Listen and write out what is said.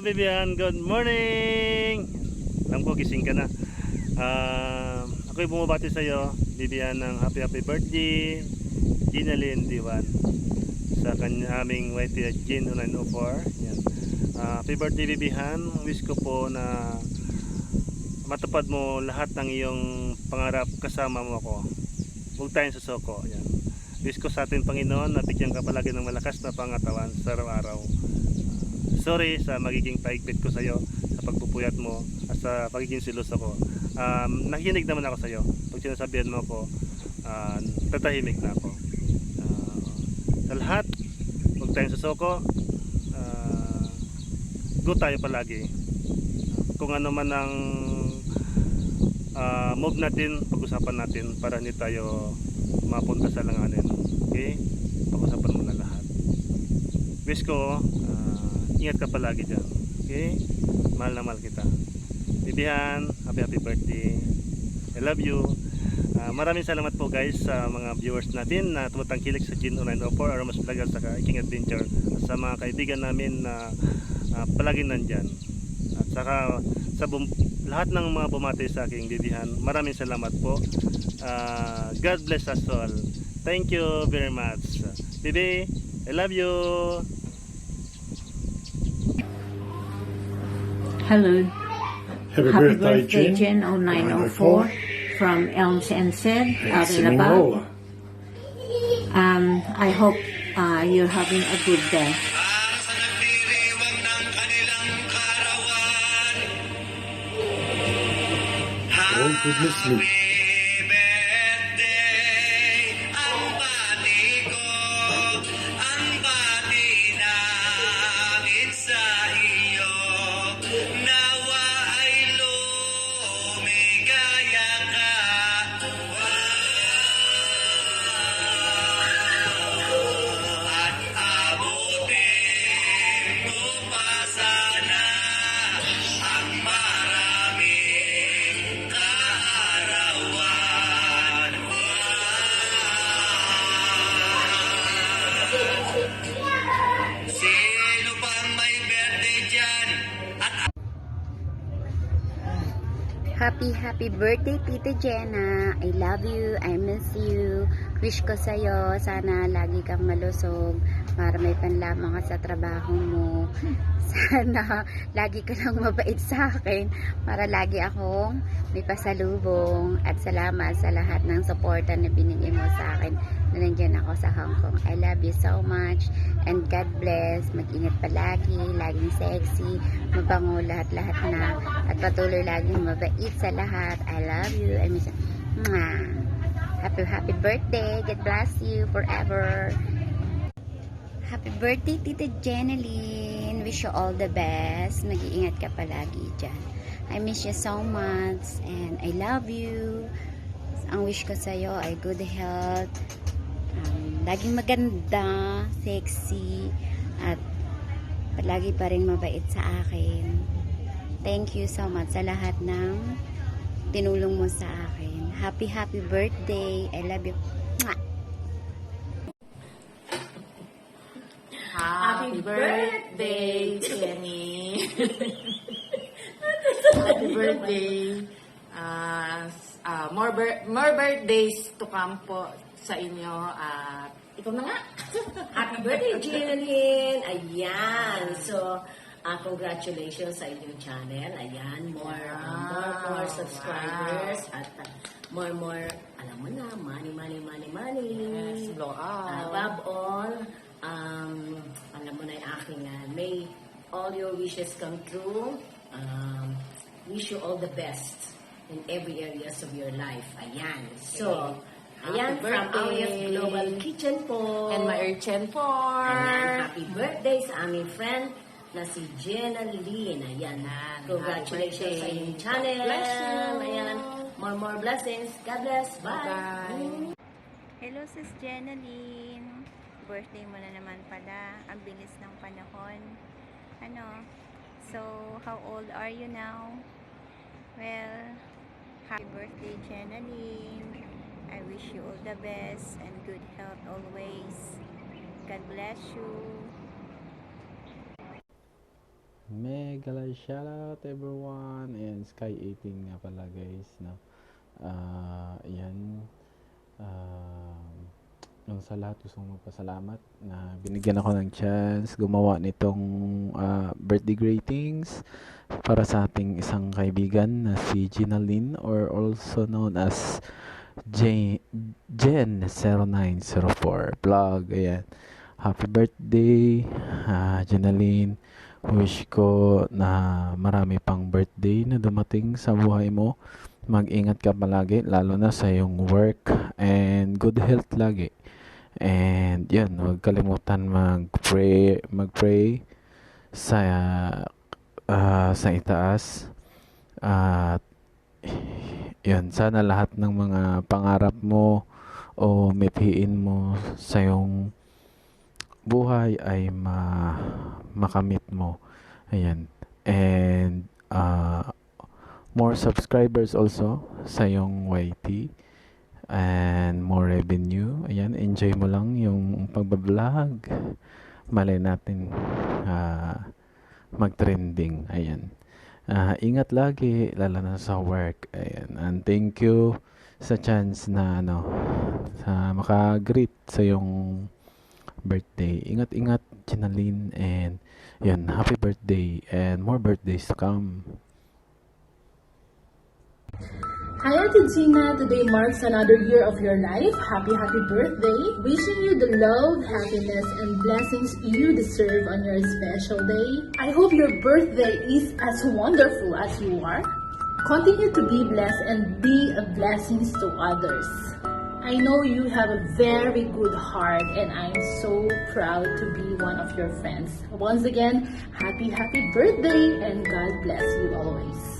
Vivian, good morning! Alam ko, gising ka na. Ako'y bumabati sa iyo, Vivian, ng happy birthday, Ginalyn Diwan, sa aming YT Gin 904. Yan. Happy birthday, Vivian. Wish ko po na matupad mo lahat ng iyong pangarap kasama mo ako. Huwag tayong susoko. Yan. Wish ko sa ating Panginoon na bigyan ka palagi ng malakas na pangatawan sa araw-araw. Sorry sa magiging paigpit ko sa iyo, sa pagpupuyat mo at sa pagiging silos ako. Nakikinig naman ako sa iyo. Pag sinasabihan mo ako, tatahimik na ako. Sa lahat, huwag tayong susoko. Go tayo palagi. Kung ano man ang move natin, pag-usapan natin para hindi tayo mapunta sa langanin. Okay? Pag-usapan mo na lahat. Wish ko, ingat ka palagi dyan. Okay? Mahal na mahal kita. Bibihan, happy birthday. I love you. Maraming salamat po guys sa mga viewers natin na tumatangkilik sa Gin 904 or mas vlog at saka King Adventure. At sa mga kaibigan namin na palagi nandyan. At saka sa lahat ng mga bumati sa aking bibihan, maraming salamat po. God bless us all. Thank you very much. Bibi, I love you. Hello. Happy birthday, Jen 0904 from Elms and Sid, Similola. I hope you're having a good day. Oh, goodness me. Happy birthday, Tita Jenna. I love you. I miss you. Wish ko sa'yo, sana lagi kang malusog para may panlamang ka sa trabaho mo. Sana lagi ka lang mabait sa akin para lagi akong may pasalubong. At salamat sa lahat ng suporta na binigay mo sa akin na nandiyan ako sa Hong Kong. I love you so much and God bless. Mag-ingat palagi, laging sexy, mabango lahat-lahat na, at patuloy laging mabait sa lahat. I love you. I miss you. Mwah. Happy birthday. God bless you forever. Happy birthday, Tita Jenalyn. Wish you all the best. Mag-iingat ka palagi dyan. I miss you so much and I love you. Ang wish ko sa'yo ay good health, laging maganda, sexy, at palagi pa rin mabait sa akin. Thank you so much sa lahat ng tinulong mo sa akin. Happy birthday. I love you. Mwah! Happy birthday, Jenny. Happy birthday. More birthdays to come po sa inyo. Ikaw na nga. Happy birthday, Ginalyn! Ayan. So, congratulations sa inyong channel. Ayan, more subscribers at more, alam mo na, money. Yes, blow out. Above all, alam mo na yung aking, may all your wishes come true. Wish you all the best in every areas of your life. Ayan. So, ayan, from Alias Global Kitchen po. And my urchin for. Ayan, happy birthday sa aming friend na si Jenalyn. Ayan, congratulations sa inyong channel. Bless you. Ayan, more blessings. God bless. Bye. Bye. Hello, Sis Jenalyn. Birthday mo na naman pala. Ang bilis ng panahon. So, how old are you now? Well, happy birthday, Jenalyn. I wish you all the best and good health always. God bless you. Mega shout out everyone. And Sky 18 nga pala guys, no. Ayan. Yung sa lahat gusto kong magpasalamat na binigyan ako ng chance gumawa nitong birthday greetings para sa ating isang kaibigan na si Ginaline, or also known as Jen0904 vlog. Ayan. Happy birthday, Ginaline. Wish ko na marami pang birthday na dumating sa buhay mo. Mag-ingat ka palagi, lalo na sa iyong work, and good health lagi. And yun, huwag kalimutan mag-pray sa itaas. At yun, sana lahat ng mga pangarap mo o mithiin mo sa iyong buhay ay makamit mo. Ayan. And more subscribers also sa iyong YT, and more revenue. Ayan, enjoy mo lang yung pagbablog. Malay natin mag-trending. Ayan. Ingat lagi, lalo na sa work. Ayan. And thank you sa chance na sa maka-greet sa yung birthday. Ingat-ingat, Ginaline, and yun, happy birthday and more birthdays to come. Hi Ate Gina, today marks another year of your life. Happy birthday. Wishing you the love, happiness, and blessings you deserve on your special day. I hope your birthday is as wonderful as you are. Continue to be blessed and be a blessing to others. I know you have a very good heart, and I'm so proud to be one of your friends. Once again, happy birthday, and God bless you always.